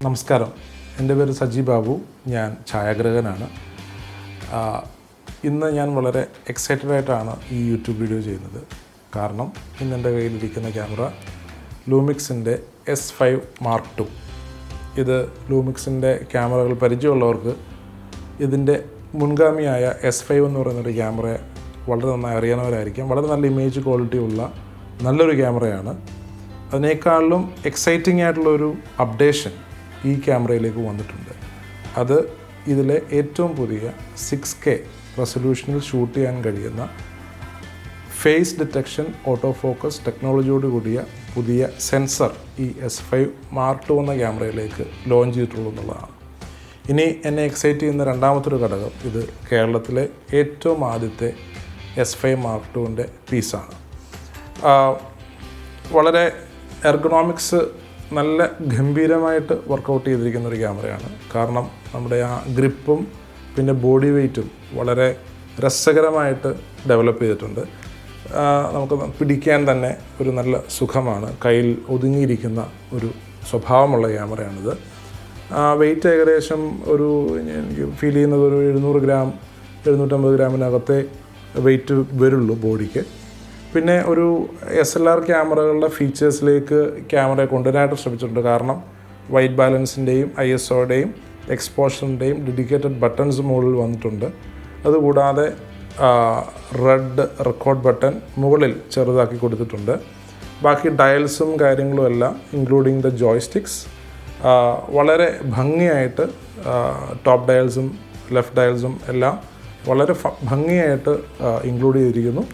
നമസ്കാരം, എൻ്റെ പേര് സജി ബാബു. ഞാൻ ഛായാഗ്രഹകനാണ്. ഇന്ന് ഞാൻ വളരെ എക്സൈറ്റഡ് ആയിട്ടാണ് ഈ യൂട്യൂബ് വീഡിയോ ചെയ്യുന്നത്. കാരണം ഇന്ന് എൻ്റെ കയ്യിലിരിക്കുന്ന ക്യാമറ ലൂമിക്സിൻ്റെ S5 Mark II. ഇത് ലൂമിക്സിൻ്റെ ക്യാമറകൾ പരിചയമുള്ളവർക്ക് ഇതിൻ്റെ മുൻഗാമിയായ S5 എന്ന് പറയുന്നൊരു ക്യാമറ വളരെ നന്നായി അറിയാവുന്നവരായിരിക്കും. വളരെ നല്ല ഇമേജ് ക്വാളിറ്റി ഉള്ള നല്ലൊരു ക്യാമറയാണ്. അതിനേക്കാളിലും എക്സൈറ്റിംഗ് ആയിട്ടുള്ളൊരു അപ്ഡേഷൻ ഈ ക്യാമറയിലേക്ക് വന്നിട്ടുണ്ട്. അത് ഇതിലെ ഏറ്റവും പുതിയ 6K റെസൊല്യൂഷനിൽ ഷൂട്ട് ചെയ്യാൻ കഴിയുന്ന ഫേസ് ഡിറ്റക്ഷൻ ഓട്ടോ ഫോക്കസ് ടെക്നോളജിയോട് കൂടിയ പുതിയ സെൻസർ ഈ S5 Mark II എന്ന ക്യാമറയിലേക്ക് ലോഞ്ച് ചെയ്തിട്ടുള്ളൂ എന്നുള്ളതാണ്. ഇനി എന്നെ എക്സൈറ്റ് ചെയ്യുന്ന രണ്ടാമത്തൊരു ഘടകം, ഇത് കേരളത്തിലെ ഏറ്റവും ആദ്യത്തെ S5 Mark IIൻ്റെ പീസാണ്. വളരെ എർഗണോമിക്സ് നല്ല ഗംഭീരമായിട്ട് വർക്കൗട്ട് ചെയ്തിരിക്കുന്ന ഒരു ക്യാമറയാണ്. കാരണം നമ്മുടെ ആ ഗ്രിപ്പും പിന്നെ ബോഡി വെയ്റ്റും വളരെ രസകരമായിട്ട് ഡെവലപ്പ് ചെയ്തിട്ടുണ്ട്. നമുക്ക് പിടിക്കാൻ തന്നെ ഒരു നല്ല സുഖമാണ്. കയ്യിൽ ഒതുങ്ങിയിരിക്കുന്ന ഒരു സ്വഭാവമുള്ള ക്യാമറയാണിത്. വെയ്റ്റ് ഏകദേശം ഒരു എനിക്ക് ഫീൽ ചെയ്യുന്നത് ഒരു 700 ഗ്രാം 750 ഗ്രാമിനകത്തെ വെയ്റ്റ് വരുള്ളൂ ബോഡിക്ക്. പിന്നെ ഒരു SLR ക്യാമറകളുടെ ഫീച്ചേഴ്സിലേക്ക് ക്യാമറയെ കൊണ്ടുവരാനായിട്ട് ശ്രമിച്ചിട്ടുണ്ട്. കാരണം വൈറ്റ് ബാലൻസിൻ്റെയും ISOയുടെയും എക്സ്പോഷറിൻ്റെയും ഡെഡിക്കേറ്റഡ് ബട്ടൺസ് മുകളിൽ വന്നിട്ടുണ്ട്. അതുകൂടാതെ റെഡ് റെക്കോർഡ് ബട്ടൺ മുകളിൽ ചെറുതാക്കി കൊടുത്തിട്ടുണ്ട്. ബാക്കി ഡയൽസും കാര്യങ്ങളും എല്ലാം ഇൻക്ലൂഡിങ് ദ ജോയ്സ്റ്റിക്സ് വളരെ ഭംഗിയായിട്ട് ടോപ്പ് ഡയൽസും ലെഫ്റ്റ് ഡയൽസും എല്ലാം വളരെ ഭംഗിയായിട്ട് ഇൻക്ലൂഡ് ചെയ്തിരിക്കുന്നു.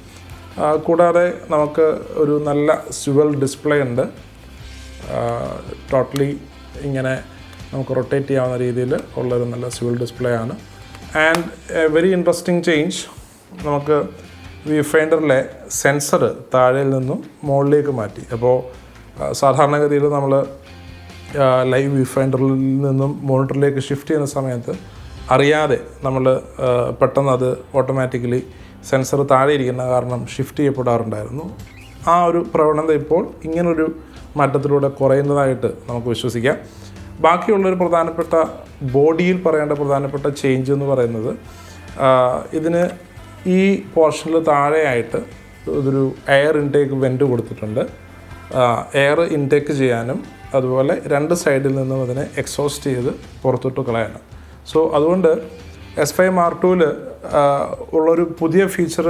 കൂടാതെ നമുക്ക് ഒരു നല്ല സ്വിവൽ ഡിസ്പ്ലേ ഉണ്ട്. ടോട്ടലി ഇങ്ങനെ നമുക്ക് റൊട്ടേറ്റ് ചെയ്യാവുന്ന രീതിയിൽ ഉള്ളൊരു നല്ല സ്വിവൽ ഡിസ്പ്ലേ ആണ്. And A very interesting change, നമുക്ക് വ്യൂ ഫൈൻഡറിലെ സെൻസർ താഴെയിൽ നിന്നും മുകളിലേക്ക് മാറ്റി. അപ്പോൾ സാധാരണഗതിയിൽ നമ്മൾ ലൈവ് വ്യൂ ഫൈൻഡറിൽ നിന്നും മോണിറ്ററിലേക്ക് ഷിഫ്റ്റ് ചെയ്യുന്ന സമയത്ത് അറിയാതെ നമ്മൾ പെട്ടെന്ന് അത് ഓട്ടോമാറ്റിക്കലി സെൻസർ താഴെ ഇരിക്കുന്ന കാരണം ഷിഫ്റ്റ് ചെയ്യപ്പെടാറുണ്ടായിരുന്നു. ആ ഒരു പ്രവണത ഇപ്പോൾ ഇങ്ങനൊരു മാറ്റത്തിലൂടെ കുറയുന്നതായിട്ട് നമുക്ക് വിശ്വസിക്കാം. ബാക്കിയുള്ളൊരു പ്രധാനപ്പെട്ട ബോഡിയിൽ പറയേണ്ട പ്രധാനപ്പെട്ട ചേഞ്ച് എന്ന് പറയുന്നത്, ഇതിന് ഈ പോർഷനിൽ താഴെയായിട്ട് ഇതൊരു എയർ ഇൻടേക്ക് വെൻറ്റ് കൊടുത്തിട്ടുണ്ട്. എയർ ഇൻടേക്ക് ചെയ്യാനും അതുപോലെ രണ്ട് സൈഡിൽ നിന്നും അതിനെ എക്സോസ്റ്റ് ചെയ്ത് പുറത്തോട്ട് കളയാനും. സോ അതുകൊണ്ട് S5 Mark IIൽ ഉള്ളൊരു പുതിയ ഫീച്ചർ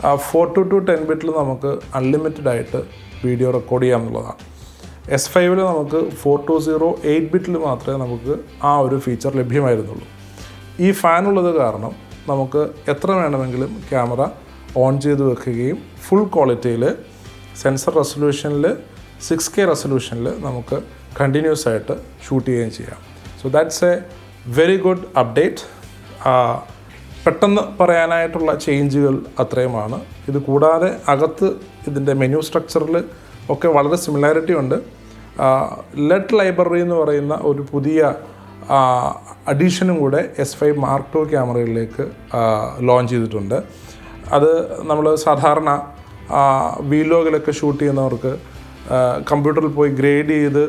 4:2 10 ബിറ്റിൽ നമുക്ക് അൺലിമിറ്റഡ് ആയിട്ട് വീഡിയോ റെക്കോർഡ് ചെയ്യാം എന്നുള്ളതാണ്. S5ൽ നമുക്ക് 420 8 ബിറ്റിൽ മാത്രമേ നമുക്ക് ആ ഒരു ഫീച്ചർ ലഭ്യമായിരുന്നുള്ളൂ. ഈ ഫാനുള്ളത് കാരണം നമുക്ക് എത്ര വേണമെങ്കിലും ക്യാമറ ഓൺ ചെയ്ത് വെക്കുകയും ഫുൾ ക്വാളിറ്റിയിൽ സെൻസർ റെസൊല്യൂഷനിൽ 6K റെസൊല്യൂഷനിൽ നമുക്ക് കണ്ടിന്യൂസ് ആയിട്ട് ഷൂട്ട് ചെയ്യുകയും ചെയ്യാം. So that's a very good update. പെട്ടെന്ന് പറയാനായിട്ടുള്ള ചേഞ്ചുകൾ അത്രയുമാണ്. ഇത് കൂടാതെ അകത്ത് ഇതിൻ്റെ മെനു സ്ട്രക്ചറിൽ ഒക്കെ വളരെ സിമിലാരിറ്റി ഉണ്ട്. ലെറ്റ് ലൈബ്രറി എന്ന് പറയുന്ന ഒരു പുതിയ അഡീഷനും കൂടെ S5 Mark II ക്യാമറകളിലേക്ക് ലോഞ്ച് ചെയ്തിട്ടുണ്ട്. അത് നമ്മൾ സാധാരണ വീലോഗിലൊക്കെ ഷൂട്ട് ചെയ്യുന്നവർക്ക് കമ്പ്യൂട്ടറിൽ പോയി ഗ്രേഡ് ചെയ്ത്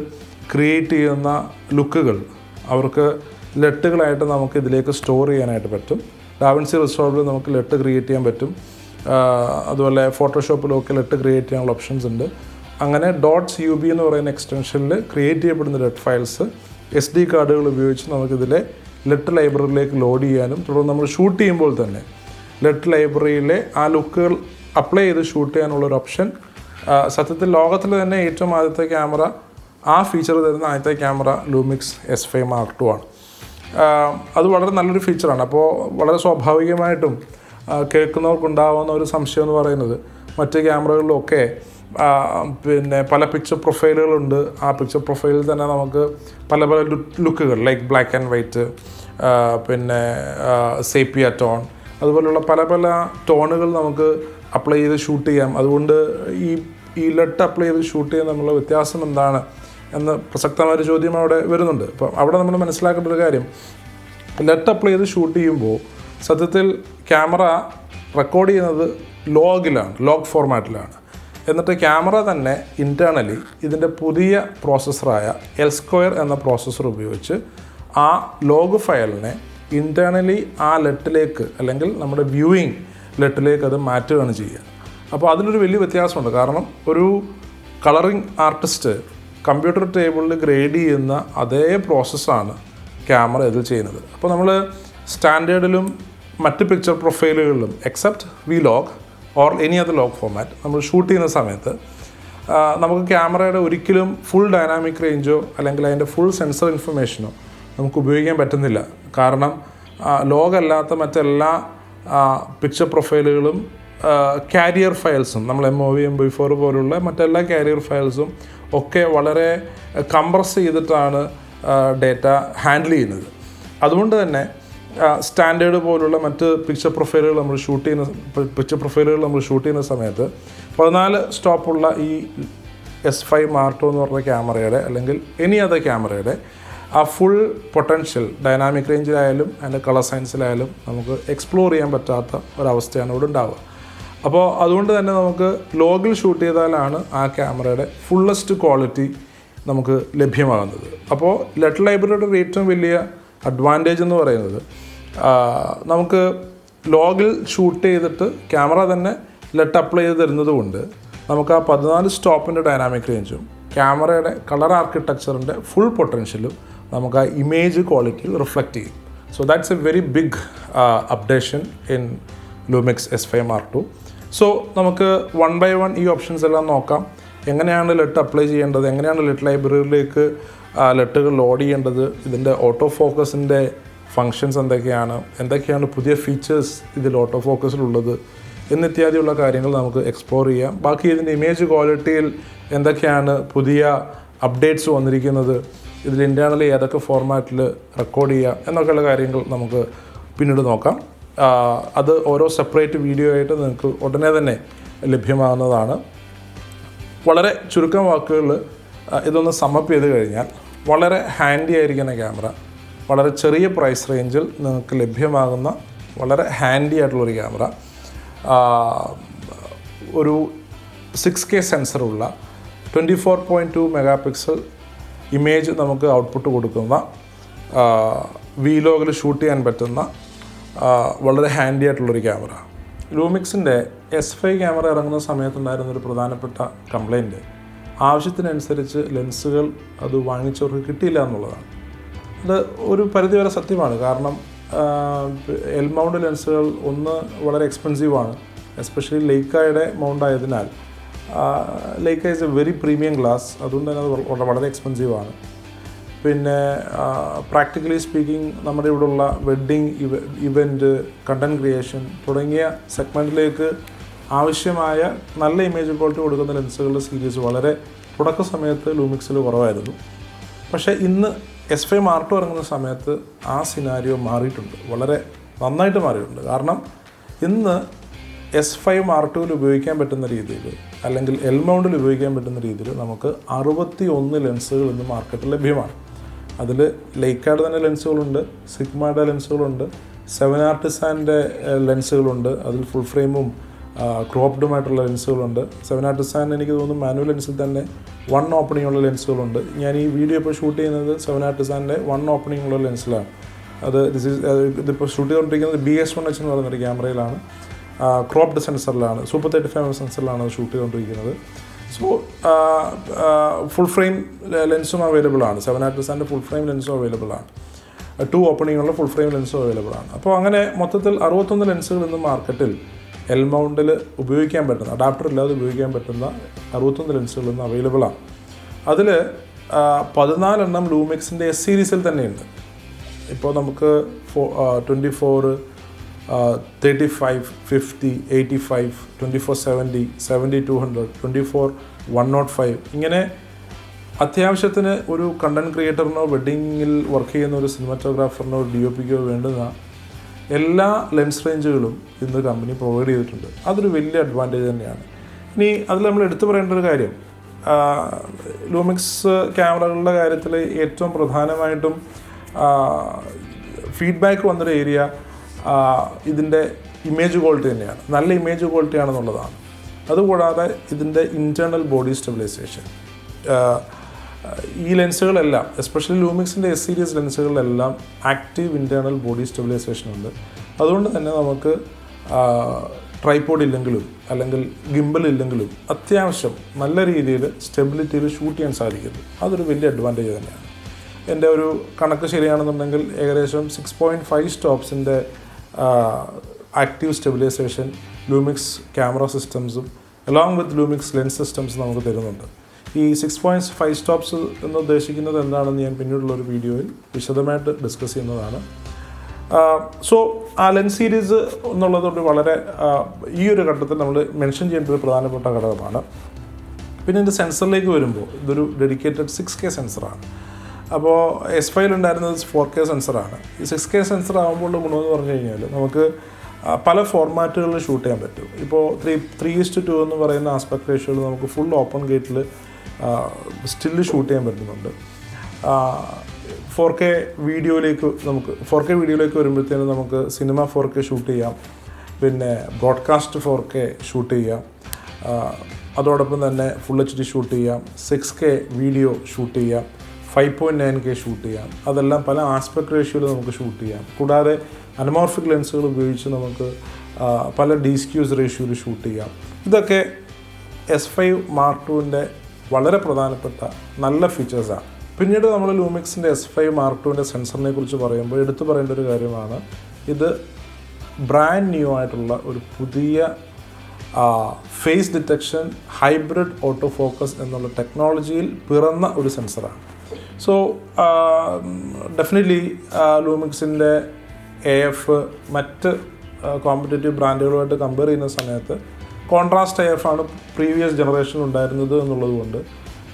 ക്രിയേറ്റ് ചെയ്യുന്ന ലുക്കുകൾ അവർക്ക് ലെട്ടുകളായിട്ട് നമുക്ക് ഇതിലേക്ക് സ്റ്റോർ ചെയ്യാനായിട്ട് പറ്റും. ഡാവിൻസി റിസോൾവിൽ നമുക്ക് ലെട്ട് ക്രിയേറ്റ് ചെയ്യാൻ പറ്റും. അതുപോലെ ഫോട്ടോഷോപ്പിലൊക്കെ ലെട്ട് ക്രിയേറ്റ് ചെയ്യാനുള്ള ഓപ്ഷൻസ് ഉണ്ട്. അങ്ങനെ .UB എന്ന് പറയുന്ന എക്സ്റ്റൻഷനിൽ ക്രിയേറ്റ് ചെയ്യപ്പെടുന്ന ലെറ്റ് ഫയൽസ് SD കാർഡുകൾ ഉപയോഗിച്ച് നമുക്കിതിലെ ലെറ്റ് ലൈബ്രറിയിലേക്ക് ലോഡ് ചെയ്യാനും തുടർന്ന് നമ്മൾ ഷൂട്ട് ചെയ്യുമ്പോൾ തന്നെ ലെറ്റ് ലൈബ്രറിയിലെ ആ ലുക്കുകൾ അപ്ലൈ ചെയ്ത് ഷൂട്ട് ചെയ്യാനുള്ളൊരു ഓപ്ഷൻ സത്യത്തിൽ ലോകത്തിൽ തന്നെ ഏറ്റവും ആദ്യത്തെ ക്യാമറ ആ ഫീച്ചർ തരുന്ന ആദ്യത്തെ camera Lumix S5 Mark II ആണ്. അത് വളരെ നല്ലൊരു ഫീച്ചറാണ്. അപ്പോൾ വളരെ സ്വാഭാവികമായിട്ടും കേൾക്കുന്നവർക്കുണ്ടാവുന്ന ഒരു സംശയം എന്ന് പറയുന്നത്, മറ്റ് ക്യാമറകളിലൊക്കെ പിന്നെ പല പിക്ചർ പ്രൊഫൈലുകളുണ്ട്. ആ പിക്ചർ പ്രൊഫൈലിൽ തന്നെ നമുക്ക് പല പല ലുക്കുകൾ ലൈക്ക് ബ്ലാക്ക് ആൻഡ് വൈറ്റ്, പിന്നെ സേപ്പിയ ടോൺ, അതുപോലുള്ള പല പല ടോണുകൾ നമുക്ക് അപ്ലൈ ചെയ്ത് ഷൂട്ട് ചെയ്യാം. അതുകൊണ്ട് ഈ ലെറ്റ് അപ്ലൈ ചെയ്ത് ഷൂട്ട് ചെയ്യുന്ന തമ്മിലുള്ള വ്യത്യാസം എന്താണ് എന്ന പ്രസക്തമായൊരു ചോദ്യം അവിടെ വരുന്നുണ്ട്. അപ്പം അവിടെ നമ്മൾ മനസ്സിലാക്കേണ്ട ഒരു കാര്യം, ലെറ്റ് അപ്ലൈ ചെയ്ത് ഷൂട്ട് ചെയ്യുമ്പോൾ സത്യത്തിൽ ക്യാമറ റെക്കോർഡ് ചെയ്യുന്നത് ലോഗ് ഫോർമാറ്റിലാണ്. എന്നിട്ട് ക്യാമറ തന്നെ ഇൻറ്റേർണലി ഇതിൻ്റെ പുതിയ പ്രോസസ്സറായ L2 എന്ന പ്രോസസ്സർ ഉപയോഗിച്ച് ആ ലോഗ് ഫയലിനെ ഇൻറ്റേർണലി ആ ലെറ്റിലേക്ക് അല്ലെങ്കിൽ നമ്മുടെ വ്യൂയിങ് ലെറ്റിലേക്ക് അത് മാറ്റുകയാണ് ചെയ്യുക. അപ്പോൾ അതിലൊരു വലിയ വ്യത്യാസമുണ്ട്. കാരണം ഒരു കളറിംഗ് ആർട്ടിസ്റ്റ് കമ്പ്യൂട്ടർ ടേബിളിൽ ഗ്രേഡ് ചെയ്യുന്ന അതേ പ്രോസസ്സാണ് ക്യാമറ ഇതിൽ ചെയ്യുന്നത്. അപ്പോൾ നമ്മൾ സ്റ്റാൻഡേർഡിലും മറ്റ് പിക്ചർ പ്രൊഫൈലുകളിലും except Vlog or any other log format നമ്മൾ ഷൂട്ട് ചെയ്യുന്ന സമയത്ത് നമുക്ക് ക്യാമറയുടെ ഒരിക്കലും ഫുൾ ഡൈനാമിക് റേഞ്ചോ അല്ലെങ്കിൽ അതിൻ്റെ ഫുൾ സെൻസർ ഇൻഫർമേഷനോ നമുക്ക് ഉപയോഗിക്കാൻ പറ്റുന്നില്ല. കാരണം ലോഗല്ലാത്ത മറ്റെല്ലാ പിക്ചർ പ്രൊഫൈലുകളും കാരിയർ ഫയൽസും നമ്മൾ MOV MP4 പോലുള്ള മറ്റെല്ലാ കാരിയർ ഫയൽസും ഒക്കെ വളരെ കംപ്രസ് ചെയ്തിട്ടാണ് ഡേറ്റ ഹാൻഡിൽ ചെയ്യുന്നത്. അതുകൊണ്ട് തന്നെ സ്റ്റാൻഡേർഡ് പോലുള്ള മറ്റ് പിക്ചർ പ്രൊഫൈലുകൾ നമ്മൾ ഷൂട്ട് ചെയ്യുന്ന സമയത്ത് 14 സ്റ്റോപ്പുള്ള ഈ S5 Mark II എന്ന് പറഞ്ഞ ക്യാമറയുടെ അല്ലെങ്കിൽ എനി അതർ ക്യാമറയുടെ ആ ഫുൾ പൊട്ടൻഷ്യൽ ഡൈനാമിക് റേഞ്ചിലായാലും അതിൻ്റെ കളർ സയൻസിലായാലും നമുക്ക് എക്സ്പ്ലോർ ചെയ്യാൻ പറ്റാത്ത ഒരവസ്ഥയാണ് ഇവിടെ ഉണ്ടാവുക. അപ്പോൾ അതുകൊണ്ട് തന്നെ നമുക്ക് ലോഗിൽ ഷൂട്ട് ചെയ്താലാണ് ആ ക്യാമറയുടെ ഫുള്ളസ്റ്റ് ക്വാളിറ്റി നമുക്ക് ലഭ്യമാകുന്നത്. അപ്പോൾ ലെറ്റ് ലൈബ്രറിയുടെ ഏറ്റവും വലിയ അഡ്വാൻറ്റേജ് എന്ന് പറയുന്നത് നമുക്ക് ലോഗിൽ ഷൂട്ട് ചെയ്തിട്ട് ക്യാമറ തന്നെ ലെറ്റ് അപ്ലൈ ചെയ്ത് തരുന്നത് കൊണ്ട് നമുക്ക് ആ 14 സ്റ്റോപ്പിൻ്റെ ഡൈനാമിക് റേഞ്ചും ക്യാമറയുടെ കളർ ആർക്കിടെക്ചറിൻ്റെ ഫുൾ പൊട്ടൻഷ്യലും നമുക്ക് ആ ഇമേജ് ക്വാളിറ്റിയിൽ റിഫ്ലക്റ്റ് ചെയ്യും. So that's a very big updation in Lumix S5 Mark II. So നമുക്ക് 1 by 1 ഈ ഓപ്ഷൻസ് എല്ലാം നോക്കാം. എങ്ങനെയാണ് ലെറ്റ് അപ്ലൈ ചെയ്യേണ്ടത്, എങ്ങനെയാണ് ലെറ്റ് ലൈബ്രറിയിലേക്ക് ലെറ്റുകൾ ലോഡ് ചെയ്യേണ്ടത്, ഇതിൻ്റെ ഓട്ടോ ഫോക്കസിൻ്റെ ഫങ്ഷൻസ് എന്തൊക്കെയാണ് പുതിയ ഫീച്ചേഴ്സ് ഇതിൽ ഓട്ടോ ഫോക്കസിലുള്ളത് എന്നിത്യാദിയുള്ള കാര്യങ്ങൾ നമുക്ക് എക്സ്പ്ലോർ ചെയ്യാം. ബാക്കി ഇതിൻ്റെ ഇമേജ് ക്വാളിറ്റിയിൽ എന്തൊക്കെയാണ് പുതിയ അപ്ഡേറ്റ്സ് വന്നിരിക്കുന്നത്, ഇതിൽ ഇൻറ്റേർണലി ഏതൊക്കെ ഫോർമാറ്റിൽ റെക്കോർഡ് ചെയ്യാം എന്നൊക്കെയുള്ള കാര്യങ്ങൾ നമുക്ക് പിന്നീട് നോക്കാം. അത് ഓരോ സെപ്പറേറ്റ് വീഡിയോ ആയിട്ട് നിങ്ങൾക്ക് ഉടനെ തന്നെ ലഭ്യമാകുന്നതാണ്. വളരെ ചുരുക്കം വാക്കുകളിൽ ഇതൊന്ന് സമ്മപ്പ് ചെയ്ത് കഴിഞ്ഞാൽ വളരെ ഹാൻഡി ആയിരിക്കുന്ന ക്യാമറ, വളരെ ചെറിയ പ്രൈസ് റേഞ്ചിൽ നിങ്ങൾക്ക് ലഭ്യമാകുന്ന വളരെ ഹാൻഡി ആയിട്ടുള്ളൊരു ക്യാമറ, ഒരു 6K സെൻസറുള്ള 24.2 മെഗാപിക്സൽ ഇമേജ് നമുക്ക് ഔട്ട്പുട്ട് കൊടുക്കുന്ന Vlogൽ ഷൂട്ട് ചെയ്യാൻ പറ്റുന്ന വളരെ ഹാൻഡി ആയിട്ടുള്ളൊരു ക്യാമറ. ലൂമിക്സിൻ്റെ S5 ക്യാമറ ഇറങ്ങുന്ന സമയത്തുണ്ടായിരുന്നൊരു പ്രധാനപ്പെട്ട കംപ്ലൈൻറ്റ് ആവശ്യത്തിനനുസരിച്ച് ലെൻസുകൾ അത് വാങ്ങിച്ചവർക്ക് കിട്ടിയില്ല എന്നുള്ളതാണ്. അത് ഒരു പരിധിവരെ സത്യമാണ്. കാരണം എൽ മൗണ്ട് ലെൻസുകൾ വളരെ എക്സ്പെൻസീവാണ്. എസ്പെഷ്യലി ലെയ്ക്കയുടെ മൗണ്ട് ആയതിനാൽ Leica is a very premium glass, അതുകൊണ്ട് തന്നെ അത് വളരെ എക്സ്പെൻസീവാണ്. പിന്നെ പ്രാക്ടിക്കലി സ്പീക്കിംഗ് നമ്മുടെ ഇവിടെയുള്ള വെഡ്ഡിങ് ഇവൻറ്റ്, കണ്ടൻറ് ക്രിയേഷൻ തുടങ്ങിയ സെഗ്മെൻറ്റിലേക്ക് ആവശ്യമായ നല്ല ഇമേജ് ക്വാളിറ്റി കൊടുക്കുന്ന ലെൻസുകളുടെ സീരീസ് വളരെ തുടക്ക സമയത്ത് ലൂമിക്സിൽ കുറവായിരുന്നു. പക്ഷേ ഇന്ന് S5 Mark II ഇറങ്ങുന്ന സമയത്ത് ആ സിനാരിയോ മാറിയിട്ടുണ്ട്, വളരെ നന്നായിട്ട് മാറിയിട്ടുണ്ട്. കാരണം ഇന്ന് S5 Mark IIൽ ഉപയോഗിക്കാൻ പറ്റുന്ന രീതിയിൽ അല്ലെങ്കിൽ എൽ മൗണ്ടിൽ ഉപയോഗിക്കാൻ പറ്റുന്ന രീതിയിൽ നമുക്ക് 61 ലെൻസുകൾ ഇന്ന് മാർക്കറ്റിൽ ലഭ്യമാണ്. അതിൽ ലെയ്ക്കയുടെ തന്നെ ലെൻസുകളുണ്ട്, സിഗ്മയുടെ ലെൻസുകളുണ്ട്, 7 ആർട്ടിസാൻ്റെ ലെൻസുകളുണ്ട്, അതിൽ ഫുൾ ഫ്രെയിമും ക്രോപ്ഡുമായിട്ടുള്ള ലെൻസുകളുണ്ട്. 7 ആർട്ടിസാൻ എനിക്ക് തോന്നുന്നു മാനുവൽ ലെൻസിൽ തന്നെ 1 ഓപ്പണിംഗ് ഉള്ള ലെൻസുകളുണ്ട്. ഞാൻ ഈ വീഡിയോ ഇപ്പോൾ ഷൂട്ട് ചെയ്യുന്നത് 7 ആർട്ടിസാൻ്റെ 1 ഓപ്പണിംഗ് ഉള്ള ലെൻസിലാണ്. ഇതിപ്പോൾ ഷൂട്ട് ചെയ്തുകൊണ്ടിരിക്കുന്നത് BS1H എന്ന് പറയുന്നൊരു ക്യാമറയിലാണ്, ക്രോപ്ഡ് സെൻസറിലാണ്, സൂപ്പർ 35mm സെൻസറിലാണ് അത് ഷൂട്ട് ചെയ്തുകൊണ്ടിരിക്കുന്നത്. സോ ഫുൾ ഫ്രെയിം ലെൻസും അവൈലബിൾ ആണ്. 7 ആർട്ടിസാൻ്റെ ഫുൾ ഫ്രെയിം ലെൻസും അവൈലബിൾ ആണ്, 2 ഓപ്പണിംഗ് ഉള്ള ഫുൾ ഫ്രെയിം ലെൻസും അവൈലബിൾ ആണ്. അപ്പോൾ അങ്ങനെ മൊത്തത്തിൽ 61 ലെൻസുകൾ ഇന്ന് മാർക്കറ്റിൽ എൽ മൗണ്ടിൽ ഉപയോഗിക്കാൻ പറ്റുന്ന, അഡാപ്റ്റർ ഇല്ലാതെ ഉപയോഗിക്കാൻ പറ്റുന്ന 61 ലെൻസുകൾ ഇന്ന് അവൈലബിൾ ആണ്. അതിൽ 14 എണ്ണം ലൂമിക്സിൻ്റെ S സീരീസിൽ തന്നെയുണ്ട്. ഇപ്പോൾ നമുക്ക് 24, 35, 50, 85, 2470, 70-200, 24-105 ഇങ്ങനെ അത്യാവശ്യത്തിന് ഒരു കണ്ടൻറ് ക്രിയേറ്ററിനോ വെഡ്ഡിങ്ങിൽ വർക്ക് ചെയ്യുന്ന ഒരു സിനിമാറ്റോഗ്രാഫറിനോ DOPക്കോ വേണ്ടുന്ന എല്ലാ ലെൻസ് റേഞ്ചുകളും ഇന്ന് കമ്പനി പ്രൊവൈഡ് ചെയ്തിട്ടുണ്ട്. അതൊരു വലിയ അഡ്വാൻറ്റേജ് തന്നെയാണ്. ഇനി അതിൽ നമ്മൾ എടുത്തു പറയേണ്ട ഒരു കാര്യം, ലൂമിക്സ് ക്യാമറകളുടെ കാര്യത്തിൽ ഏറ്റവും പ്രധാനമായിട്ടും ഫീഡ്ബാക്ക് വന്നൊരു ഏരിയ ഇതിൻ്റെ ഇമേജ് ക്വാളിറ്റി തന്നെയാണ്. നല്ല ഇമേജ് ക്വാളിറ്റി ആണെന്നുള്ളതാണ്. അതുകൂടാതെ ഇതിൻ്റെ ഇൻറ്റേർണൽ ബോഡി സ്റ്റെബിലൈസേഷൻ. ഈ ലെൻസുകളെല്ലാം എസ്പെഷ്യലി ലൂമിക്സിൻ്റെ എസ് സീരീസ് ലെൻസുകളിലെല്ലാം ആക്റ്റീവ് ഇൻറ്റേർണൽ ബോഡി സ്റ്റെബിലൈസേഷൻ ഉണ്ട്. അതുകൊണ്ട് തന്നെ നമുക്ക് ട്രൈപോഡ് ഇല്ലെങ്കിലും അല്ലെങ്കിൽ ഗിംബൽ ഇല്ലെങ്കിലും അത്യാവശ്യം നല്ല രീതിയിൽ സ്റ്റെബിലിറ്റിയിൽ ഷൂട്ട് ചെയ്യാൻ സാധിക്കുന്നു. അതൊരു വലിയ അഡ്വാൻറ്റേജ് തന്നെയാണ്. എൻ്റെ ഒരു കണക്ക് ശരിയാണെന്നുണ്ടെങ്കിൽ ഏകദേശം 6.5 സ്റ്റോപ്സിൻ്റെ ആക്റ്റീവ് സ്റ്റെബിലൈസേഷൻ ലൂമിക്സ് ക്യാമറ സിസ്റ്റംസും along with Lumix lens systems നമുക്ക് തരുന്നുണ്ട്. ഈ 6.5 സ്റ്റോപ്സ് എന്ന് ഉദ്ദേശിക്കുന്നത് എന്താണെന്ന് ഞാൻ പിന്നീടുള്ളൊരു വീഡിയോയിൽ വിശദമായിട്ട് ഡിസ്കസ് ചെയ്യുന്നതാണ്. സോ ആ ലെൻസ് സീരീസ് എന്നുള്ളതൊരു വളരെ ഈ ഒരു ഘട്ടത്തിൽ നമ്മൾ മെൻഷൻ ചെയ്യേണ്ട ഒരു പ്രധാനപ്പെട്ട ഘടകമാണ്. പിന്നെ ഇതിൻ്റെ സെൻസറിലേക്ക് വരുമ്പോൾ ഇതൊരു ഡെഡിക്കേറ്റഡ് 6K സെൻസറാണ്. അപ്പോൾ S5 ഉണ്ടായിരുന്നത് 4K സെൻസറാണ്. ഈ 6K സെൻസർ ആകുമ്പോൾ ഗുണമെന്ന് പറഞ്ഞു കഴിഞ്ഞാൽ നമുക്ക് പല ഫോർമാറ്റുകളിൽ ഷൂട്ട് ചെയ്യാൻ പറ്റും. ഇപ്പോൾ 3:2 എന്ന് പറയുന്ന ആസ്പെക്ട് റേഷ്യോയിൽ നമുക്ക് ഫുൾ ഓപ്പൺ ഗേറ്റിൽ സ്റ്റില്ല് ഷൂട്ട് ചെയ്യാൻ പറ്റുന്നുണ്ട്. 4K വീഡിയോയിലേക്ക് വരുമ്പോഴത്തേനും നമുക്ക് സിനിമ 4K ഷൂട്ട് ചെയ്യാം, പിന്നെ ബ്രോഡ്കാസ്റ്റ് 4K ഷൂട്ട് ചെയ്യാം, അതോടൊപ്പം തന്നെ ഫുൾ HD ഷൂട്ട് ചെയ്യാം, 6K വീഡിയോ ഷൂട്ട് ചെയ്യാം, 5.9K ഷൂട്ട് ചെയ്യാം. അതെല്ലാം പല ആസ്പെക്ട് റേഷ്യോയിൽ നമുക്ക് ഷൂട്ട് ചെയ്യാം. കൂടാതെ അനമോർഫിക് ലെൻസുകൾ ഉപയോഗിച്ച് നമുക്ക് പല DSQs റേഷ്യോയിൽ ഷൂട്ട് ചെയ്യാം. ഇതൊക്കെ S5 Mark IIൻ്റെ വളരെ പ്രധാനപ്പെട്ട നല്ല ഫീച്ചേഴ്സാണ്. പിന്നീട് നമ്മൾ ലൂമിക്സിൻ്റെ S5 Mark IIൻ്റെ സെൻസറിനെ കുറിച്ച് പറയുമ്പോൾ എടുത്തു പറയേണ്ട ഒരു കാര്യമാണ്, ഇത് ബ്രാൻഡ് ന്യൂ ആയിട്ടുള്ള ഒരു പുതിയ phase detection hybrid auto focus എന്നുള്ള ടെക്നോളജിയിൽ പിറന്ന ഒരു സെൻസറാണ്. സോ ഡെഫിനറ്റ്ലി ലൂമിക്സിൻ്റെ AF മറ്റ് കോമ്പറ്റേറ്റീവ് ബ്രാൻഡുകളുമായിട്ട് കമ്പയർ ചെയ്യുന്ന സമയത്ത് കോൺട്രാസ്റ്റ് AF ആണ് പ്രീവിയസ് ജനറേഷൻ ഉണ്ടായിരുന്നത് എന്നുള്ളത് കൊണ്ട്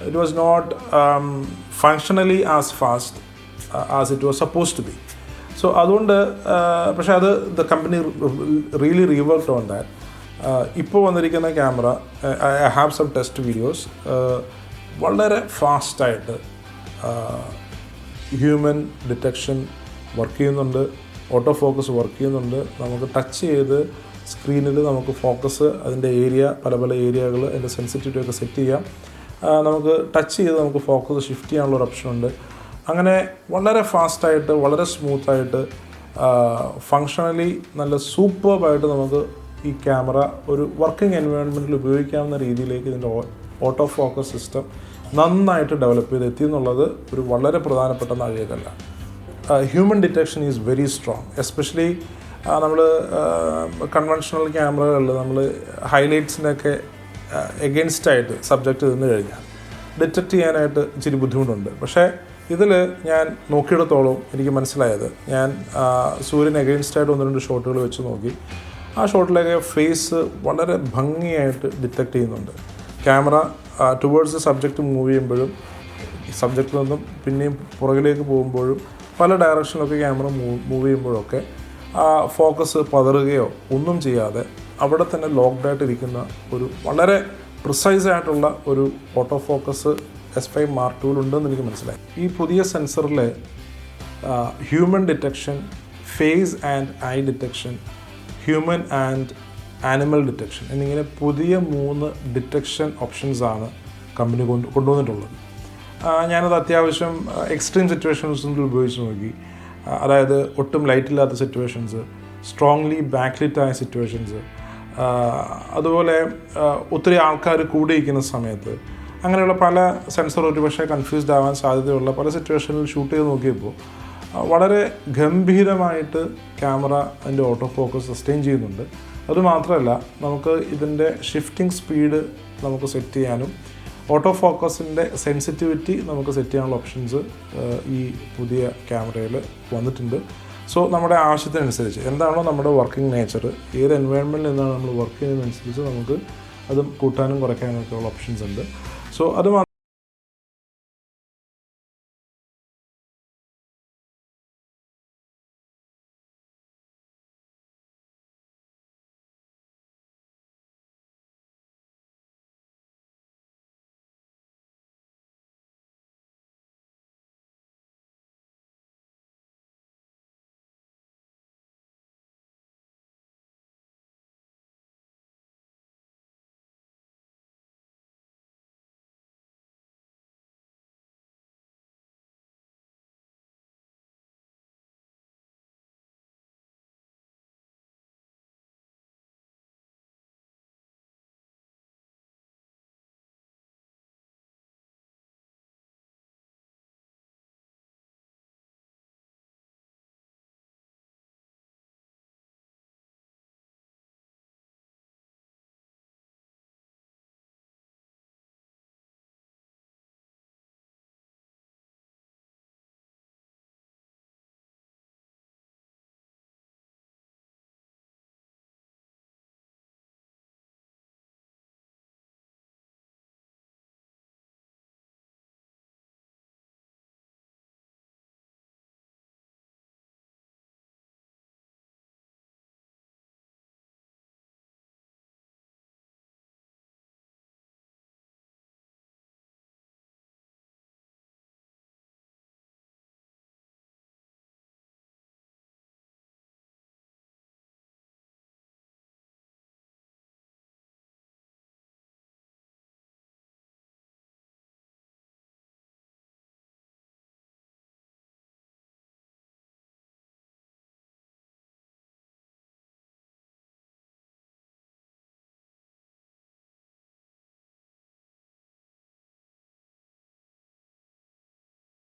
it was not functionally as fast as it was suppose to be. So അതുകൊണ്ട് പക്ഷേ അത് the company really reworked on that. ഇപ്പോൾ വന്നിരിക്കുന്ന camera I have some test videos, വളരെ ഫാസ്റ്റായിട്ട് ഹ്യൂമൻ ഡിറ്റക്ഷൻ വർക്ക് ചെയ്യുന്നുണ്ട്, ഓട്ടോ ഫോക്കസ് വർക്ക് ചെയ്യുന്നുണ്ട്. നമുക്ക് ടച്ച് ചെയ്ത് സ്ക്രീനിൽ നമുക്ക് ഫോക്കസ് അതിൻ്റെ ഏരിയ പല ഏരിയകൾ അതിൻ്റെ സെൻസിറ്റിവിറ്റി ഒക്കെ സെറ്റ് ചെയ്യാം. നമുക്ക് ടച്ച് ചെയ്ത് നമുക്ക് ഫോക്കസ് ഷിഫ്റ്റ് ചെയ്യാനുള്ളൊരു ഓപ്ഷനുണ്ട്. അങ്ങനെ വളരെ ഫാസ്റ്റായിട്ട് വളരെ സ്മൂത്തായിട്ട് ഫങ്ഷണലി നല്ല സൂപ്പർബായിട്ട് നമുക്ക് ഈ ക്യാമറ ഒരു വർക്കിംഗ് എൻവയോൺമെൻറ്റിൽ ഉപയോഗിക്കാവുന്ന രീതിയിലേക്ക് ഇതിൻ്റെ ഓട്ടോ ഫോക്കസ് സിസ്റ്റം നന്നായിട്ട് ഡെവലപ്പ് ചെയ്തെത്തി എന്നുള്ളത് ഒരു വളരെ പ്രധാനപ്പെട്ട നാഴികക്കല്ല. Human detection is very strong. Especially നമ്മൾ കൺവെൻഷണൽ ക്യാമറകളിൽ നമ്മൾ ഹൈലൈറ്റ്സിനൊക്കെ എഗെയിൻസ്റ്റായിട്ട് സബ്ജക്റ്റ് നിന്ന് കഴിഞ്ഞാൽ ഡിറ്റക്റ്റ് ചെയ്യാനായിട്ട് ഇച്ചിരി ബുദ്ധിമുട്ടുണ്ട്. പക്ഷേ ഇതിൽ ഞാൻ നോക്കിയിടത്തോളം എനിക്ക് മനസ്സിലായത്, ഞാൻ സൂര്യൻ എഗെയിൻസ്റ്റായിട്ട് 1-2 ഷോട്ടുകൾ വെച്ച് നോക്കി. ആ ഷോട്ടിലൊക്കെ ഫേസ് വളരെ ഭംഗിയായിട്ട് ഡിറ്റക്റ്റ് ചെയ്യുന്നുണ്ട്. ക്യാമറ ടുവേർഡ്സ് സബ്ജക്റ്റ് മൂവ് ചെയ്യുമ്പോഴും സബ്ജക്റ്റിൽ നിന്നും പിന്നെയും പുറകിലേക്ക് പോകുമ്പോഴും പല ഡയറക്ഷനിലൊക്കെ ക്യാമറ മൂവ് ചെയ്യുമ്പോഴൊക്കെ ഫോക്കസ് പതറുകയോ ഒന്നും ചെയ്യാതെ അവിടെ തന്നെ ലോക്ക്ഡായിട്ടിരിക്കുന്ന ഒരു വളരെ പ്രിസൈസ് ആയിട്ടുള്ള ഒരു auto focus S5 Mark II ഉണ്ടെന്ന് എനിക്ക് മനസ്സിലായി. ഈ പുതിയ സെൻസറിലെ human detection, face and eye detection, human and animal detection എന്നിങ്ങനെ പുതിയ 3 ഡിറ്റക്ഷൻ ഓപ്ഷൻസാണ് കമ്പനി കൊണ്ടുവന്നിട്ടുള്ളത്. ഞാനത് അത്യാവശ്യം എക്സ്ട്രീം സിറ്റുവേഷൻസിൽ ഉപയോഗിച്ച് നോക്കി. അതായത് ഒട്ടും ലൈറ്റില്ലാത്ത സിറ്റുവേഷൻസ്, സ്ട്രോങ്ലി ബാക്ക്ലിറ്റായ സിറ്റുവേഷൻസ്, അതുപോലെ ഒത്തിരി ആൾക്കാർ കൂടിയിരിക്കുന്ന സമയത്ത്, അങ്ങനെയുള്ള പല സെൻസർ ഒരുപക്ഷെ കൺഫ്യൂസ്ഡ് ആവാൻ സാധ്യതയുള്ള പല സിറ്റുവേഷനിൽ ഷൂട്ട് ചെയ്ത് നോക്കിയപ്പോൾ വളരെ ഗംഭീരമായിട്ട് ക്യാമറ അതിൻ്റെ ഓട്ടോ ഫോക്കസ് സസ്റ്റെയിൻ ചെയ്യുന്നുണ്ട്. അതുമാത്രമല്ല നമുക്ക് ഇതിൻ്റെ ഷിഫ്റ്റിംഗ് സ്പീഡ് നമുക്ക് സെറ്റ് ചെയ്യാനും ഓട്ടോ ഫോക്കസിൻ്റെ സെൻസിറ്റിവിറ്റി നമുക്ക് സെറ്റ് ചെയ്യാനുള്ള ഓപ്ഷൻസ് ഈ പുതിയ ക്യാമറയിൽ വന്നിട്ടുണ്ട്. സോ നമ്മുടെ ആവശ്യത്തിനനുസരിച്ച് എന്താണോ നമ്മുടെ വർക്കിംഗ് നേച്ചർ, ഏത് എൻവയോൺമെൻറ്റിൽ നിന്നാണ് നമ്മൾ വർക്ക് ചെയ്യുന്നതിനനുസരിച്ച് നമുക്ക് അത് കൂട്ടാനും കുറയ്ക്കാനും ഒക്കെ ഉള്ള ഓപ്ഷൻസ് ഉണ്ട്. സോ അത്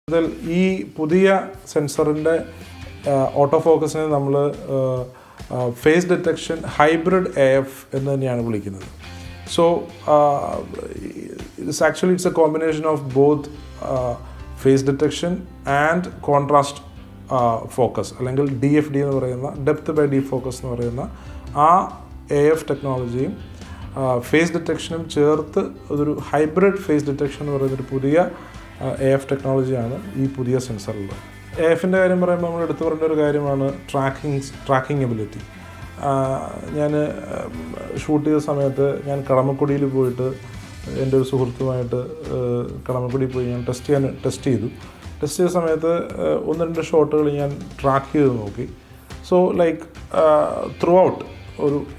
അതിൽ ഈ പുതിയ സെൻസറിൻ്റെ ഓട്ടോ ഫോക്കസിനെ നമ്മൾ ഫേസ് ഡിറ്റക്ഷൻ ഹൈബ്രിഡ് AF എന്ന് തന്നെയാണ് വിളിക്കുന്നത്. So it's a combination of both phase detection and contrast focus, അല്ലെങ്കിൽ DFD എന്ന് പറയുന്ന ഡെപ്ത് ബൈ ഡീപ് ഫോക്കസ് എന്ന് പറയുന്ന ആ AF ടെക്നോളജിയും ഫേസ് ഡിറ്റക്ഷനും ചേർത്ത് അതൊരു ഹൈബ്രിഡ് ഫേസ് ഡിറ്റക്ഷൻ എന്ന് പറയുന്നൊരു പുതിയ AF ടെക്നോളജിയാണ് ഈ പുതിയ സെൻസറിലുള്ളത്. AFൻ്റെ കാര്യം പറയുമ്പോൾ നമ്മൾ എടുത്തു പറയേണ്ട ഒരു കാര്യമാണ് ട്രാക്കിംഗ് എബിലിറ്റി. ഞാൻ ഷൂട്ട് ചെയ്ത സമയത്ത് ഞാൻ കടമക്കുടിയിൽ പോയിട്ട് എൻ്റെ ഒരു സുഹൃത്തുമായിട്ട് കടമക്കുടിയിൽ പോയി ഞാൻ ടെസ്റ്റ് ചെയ്ത സമയത്ത് 1-2 ഷോട്ടുകൾ ഞാൻ ട്രാക്ക് ചെയ്ത് നോക്കി. സോ ലൈക്ക് ത്രൂ ഔട്ട്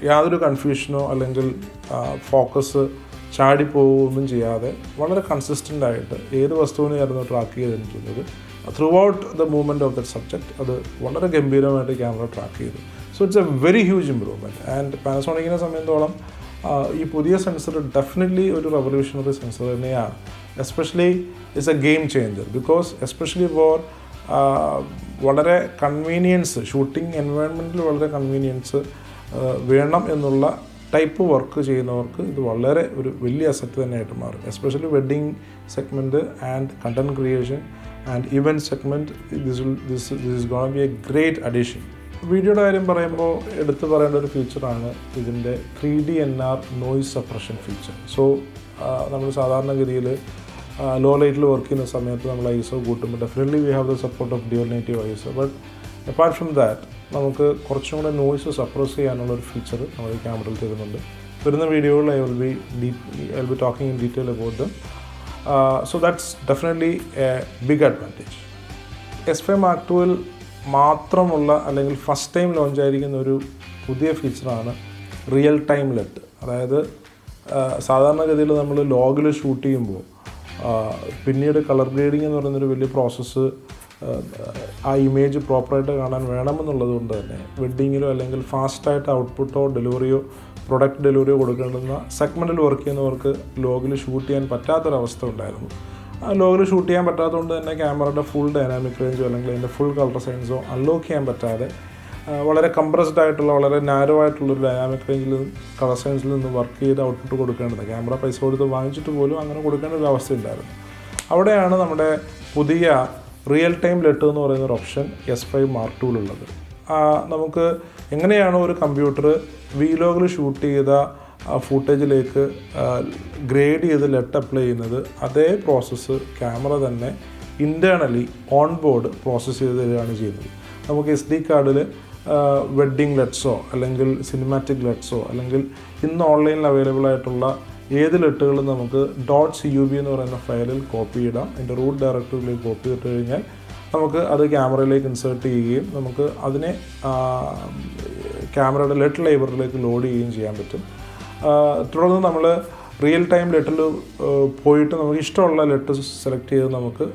യാതൊരു കൺഫ്യൂഷനോ അല്ലെങ്കിൽ ഫോക്കസ് ചാടിപ്പോവുകയൊന്നും ചെയ്യാതെ വളരെ കൺസിസ്റ്റൻ്റ് ആയിട്ട് ഏത് വസ്തുവിനെയായിരുന്നു ട്രാക്ക് ചെയ്തിട്ടുള്ളത്, throughout the movement of that subject അത് വളരെ ഗംഭീരമായിട്ട് ക്യാമറ ട്രാക്ക് ചെയ്തു. So it's a very huge improvement. And പാനസോണിക്കിനെ സംബന്ധിച്ചോളം ഈ പുതിയ സെൻസർ ഡെഫിനറ്റ്ലി ഒരു റെവല്യൂഷണറി സെൻസർ തന്നെയാണ്. Especially it's a game changer because especially for വളരെ കൺവീനിയൻസ്, ഷൂട്ടിംഗ് എൻവയോൺമെൻറ്റിൽ വളരെ കൺവീനിയൻസ് വേണം എന്നുള്ള ടൈപ്പ് വർക്ക് ചെയ്യുന്നവർക്ക് ഇത് വളരെ ഒരു വലിയ അസറ്റ് തന്നെയായിട്ട് മാറും. Especially wedding segment and content creation and event segment this is gonna be a great addition. വീഡിയോയുടെ കാര്യം പറയുമ്പോൾ എടുത്തു പറയേണ്ട ഒരു ഫീച്ചറാണ് ഇതിൻ്റെ 3D NR noise suppression feature. So നമ്മൾ സാധാരണഗതിയിൽ ലോ ലൈറ്റിൽ വർക്ക് ചെയ്യുന്ന സമയത്ത് നമ്മൾ ISO കൂട്ടുമ്പോൾ definitely we have the support of dual negative ISO. But apart from that നമുക്ക് കുറച്ചും കൂടെ നോയ്സ് സപ്രസ് ചെയ്യാനുള്ളൊരു ഫീച്ചർ നമ്മൾ ഈ ക്യാമറയിൽ തരുന്നുണ്ട്. വരുന്ന വീഡിയോകളിൽ I will be talking in detail about them. So that's definitely a big advantage. S5 Mark IIൽ മാത്രമുള്ള അല്ലെങ്കിൽ ഫസ്റ്റ് ടൈം ലോഞ്ച് ആയിരിക്കുന്ന ഒരു പുതിയ ഫീച്ചറാണ് റിയൽ ടൈം ലെറ്റ്. അതായത് സാധാരണഗതിയിൽ നമ്മൾ ലോഗിൽ ഷൂട്ട് ചെയ്യുമ്പോൾ പിന്നീട് കളർ ഗ്രേഡിംഗ് എന്ന് പറയുന്നൊരു വലിയ പ്രോസസ്സ് ആ ഇമേജ് പ്രോപ്പറായിട്ട് കാണാൻ വേണമെന്നുള്ളത് കൊണ്ട് തന്നെ വെഡ്ഡിങ്ങിലോ അല്ലെങ്കിൽ ഫാസ്റ്റായിട്ട് ഔട്ട്പുട്ടോ ഡെലിവറിയോ പ്രൊഡക്റ്റ് ഡെലിവറിയോ കൊടുക്കേണ്ടുന്ന സെഗ്മെൻറ്റിൽ വർക്ക് ചെയ്യുന്നവർക്ക് ലോഗിൽ ഷൂട്ട് ചെയ്യാൻ പറ്റാത്തൊരവസ്ഥ ഉണ്ടായിരുന്നു. ലോഗിൽ ഷൂട്ട് ചെയ്യാൻ പറ്റാത്തതുകൊണ്ട് തന്നെ ക്യാമറയുടെ ഫുൾ ഡൈനാമിക് റേഞ്ചോ അല്ലെങ്കിൽ അതിൻ്റെ ഫുൾ കളർ സൈൻസോ അൺലോക്ക് ചെയ്യാൻ പറ്റാതെ വളരെ കംപ്രസ്ഡ് ആയിട്ടുള്ള വളരെ നാരോ ആയിട്ടുള്ളൊരു ഡൈനാമിക് റേഞ്ചിൽ കളർ സൈൻസിൽ നിന്ന് വർക്ക് ചെയ്ത് ഔട്ട്പുട്ട് കൊടുക്കേണ്ടത് ക്യാമറ പൈസ കൊടുത്ത് വാങ്ങിച്ചിട്ട് പോലും അങ്ങനെ കൊടുക്കേണ്ട ഒരു അവസ്ഥ ഉണ്ടായിരുന്നു. അവിടെയാണ് നമ്മുടെ പുതിയ റിയൽ ടൈം ലെറ്റ് എന്ന് പറയുന്ന ഒരു ഓപ്ഷൻ S5 Mark IIലുള്ളത്. നമുക്ക് എങ്ങനെയാണോ ഒരു കമ്പ്യൂട്ടർ വീലോഗിൽ ഷൂട്ട് ചെയ്ത ഫുട്ടേജിലേക്ക് ഗ്രേഡ് ചെയ്ത് ലെറ്റ് അപ്ലൈ ചെയ്യുന്നത് അതേ പ്രോസസ്സ് ക്യാമറ തന്നെ ഇൻറ്റേർണലി ഓൺ ബോർഡ് പ്രോസസ്സ് ചെയ്ത് തരികയാണ് ചെയ്യുന്നത്. നമുക്ക് SD കാർഡിൽ വെഡ്ഡിങ് ലെറ്റ്സോ അല്ലെങ്കിൽ സിനിമാറ്റിക് ലെറ്റ്സോ അല്ലെങ്കിൽ ഇന്ന് ഓൺലൈനിൽ അവൈലബിൾ ആയിട്ടുള്ള ഏത് ലെറ്റുകളും നമുക്ക് .cub എന്ന് പറയുന്ന ഫയലിൽ കോപ്പി ഇടാം. അതിൻ്റെ റൂട്ട് ഡയറക്ടറിയിലേക്ക് കോപ്പി ഇട്ട് കഴിഞ്ഞാൽ നമുക്ക് അത് ക്യാമറയിലേക്ക് ഇൻസേർട്ട് ചെയ്യുകയും നമുക്ക് അതിനെ ക്യാമറയുടെ ലെറ്റ് ലൈബ്രറിയിലേക്ക് ലോഡ് ചെയ്യുകയും ചെയ്യാൻ പറ്റും. തുടർന്ന് നമ്മൾ റിയൽ ടൈം ലെറ്റിൽ പോയിട്ട് നമുക്ക് ഇഷ്ടമുള്ള ലെറ്റ് സെലക്ട് ചെയ്ത് നമുക്ക്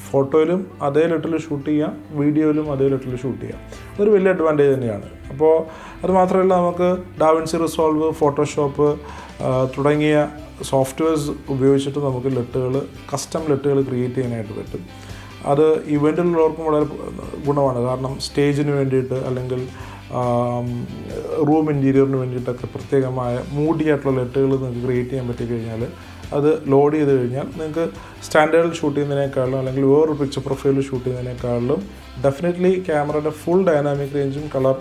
ഫോട്ടോയിലും അതേ ലെറ്റിൽ ഷൂട്ട് ചെയ്യാം, വീഡിയോയിലും അതേ ലെറ്റിൽ ഷൂട്ട് ചെയ്യാം. അതൊരു വലിയ അഡ്വാൻറ്റേജ് തന്നെയാണ്. അപ്പോൾ അത് മാത്രമല്ല നമുക്ക് DaVinci Resolve, ഫോട്ടോഷോപ്പ് തുടങ്ങിയ സോഫ്റ്റ്വെയർസ് ഉപയോഗിച്ചിട്ട് നമുക്ക് കസ്റ്റം ലെറ്റുകൾ ക്രിയേറ്റ് ചെയ്യാനായിട്ട് പറ്റും. അത് ഇവൻറ്റിലുള്ളവർക്കും വളരെ ഗുണമാണ്. കാരണം സ്റ്റേജിന് വേണ്ടിയിട്ട് അല്ലെങ്കിൽ റൂം ഇൻറ്റീരിയറിന് വേണ്ടിയിട്ടൊക്കെ പ്രത്യേകമായ മൂഡിയായിട്ടുള്ള ലെറ്റുകൾ നിങ്ങൾക്ക് ക്രിയേറ്റ് ചെയ്യാൻ പറ്റിക്കഴിഞ്ഞാൽ അത് ലോഡ് ചെയ്ത് കഴിഞ്ഞാൽ നിങ്ങൾക്ക് സ്റ്റാൻഡേർഡിൽ ഷൂട്ട് ചെയ്യുന്നതിനേക്കാളും അല്ലെങ്കിൽ വേറൊരു പിക്ചർ പ്രൊഫൈലിൽ ഷൂട്ട് ചെയ്യുന്നതിനേക്കാളും ഡെഫിനറ്റ്ലി ക്യാമറയുടെ ഫുൾ ഡൈനാമിക് റേഞ്ചും കളർ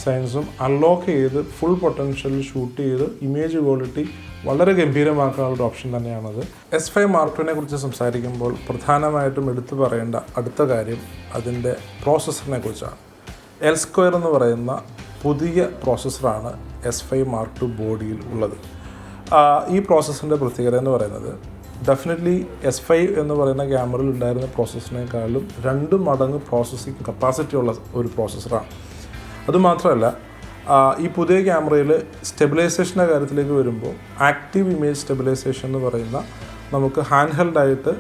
സയൻസും അൺലോക്ക് ചെയ്ത് ഫുൾ പൊട്ടൻഷ്യലിൽ ഷൂട്ട് ചെയ്ത് ഇമേജ് ക്വാളിറ്റി വളരെ ഗംഭീരമാക്കാനുള്ള ഒരു ഓപ്ഷൻ തന്നെയാണത്. S5 Mark IIനെ കുറിച്ച് സംസാരിക്കുമ്പോൾ പ്രധാനമായിട്ടും എടുത്തു പറയേണ്ട അടുത്ത കാര്യം അതിൻ്റെ പ്രോസസ്സറിനെ കുറിച്ചാണ്. L2 എന്ന് പറയുന്ന പുതിയ പ്രോസസ്സറാണ് S5 Mark II ബോഡിയിൽ ഉള്ളത്. ഈ പ്രോസസ്സറിൻ്റെ പ്രത്യേകത എന്ന് പറയുന്നത് ഡെഫിനറ്റ്ലി S5 എന്ന് പറയുന്ന ക്യാമറയിൽ ഉണ്ടായിരുന്ന പ്രോസസ്സറിനേക്കാളും 2 മടങ്ങ് പ്രോസസ്സിംഗ് കപ്പാസിറ്റി ഉള്ള ഒരു പ്രോസസ്സറാണ്. അതുമാത്രമല്ല ഈ പുതിയ ക്യാമറയിൽ സ്റ്റെബിലൈസേഷൻ്റെ കാര്യത്തിലേക്ക് വരുമ്പോൾ ആക്റ്റീവ് ഇമേജ് സ്റ്റെബിലൈസേഷൻ എന്ന് പറയുന്ന നമുക്ക് ഹാൻഡ് ഹെൽഡായിട്ട്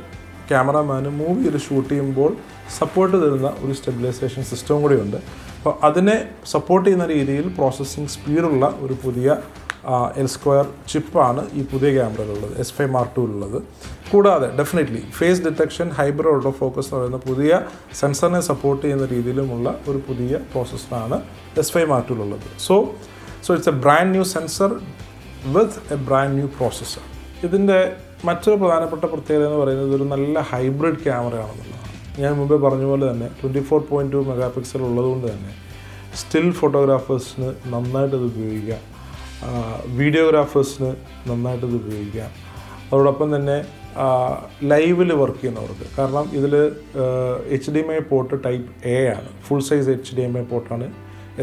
ക്യാമറമാന് മൂവ് ചെയ്ത് ഷൂട്ട് ചെയ്യുമ്പോൾ സപ്പോർട്ട് തരുന്ന ഒരു സ്റ്റെബിലൈസേഷൻ സിസ്റ്റവും കൂടിയുണ്ട്. അപ്പോൾ അതിനെ സപ്പോർട്ട് ചെയ്യുന്ന രീതിയിൽ പ്രോസസ്സിംഗ് സ്പീഡുള്ള ഒരു പുതിയ L² ചിപ്പാണ് ഈ പുതിയ ക്യാമറയിലുള്ളത്, S5 Mark II കൂടാതെ definitely phase detection, hybrid auto focus എന്ന് പറയുന്ന പുതിയ സെൻസറിനെ സപ്പോർട്ട് ചെയ്യുന്ന രീതിയിലുമുള്ള ഒരു പുതിയ പ്രോസസ്സറാണ് S5 Mark II so it's a brand new sensor with a brand new processor. ഇതിൻ്റെ മറ്റൊരു പ്രധാനപ്പെട്ട പ്രത്യേകത എന്ന് പറയുന്നത് ഇതൊരു നല്ല ഹൈബ്രിഡ് ക്യാമറയാണെന്നുള്ളതാണ്. ഞാൻ മുമ്പേ പറഞ്ഞ പോലെ തന്നെ 24.2 മെഗാ പിക്സൽ ഉള്ളതുകൊണ്ട് തന്നെ സ്റ്റിൽ ഫോട്ടോഗ്രാഫേഴ്സിന് നന്നായിട്ടത് ഉപയോഗിക്കാം, വീഡിയോഗ്രാഫേഴ്സിന് നന്നായിട്ടത് ഉപയോഗിക്കാം. അതോടൊപ്പം തന്നെ ലൈവിൽ വർക്ക് ചെയ്യുന്നവർക്ക്, കാരണം ഇതിൽ HDMI പോർട്ട് ടൈപ്പ് A ആണ്, full size HDMI പോർട്ടാണ്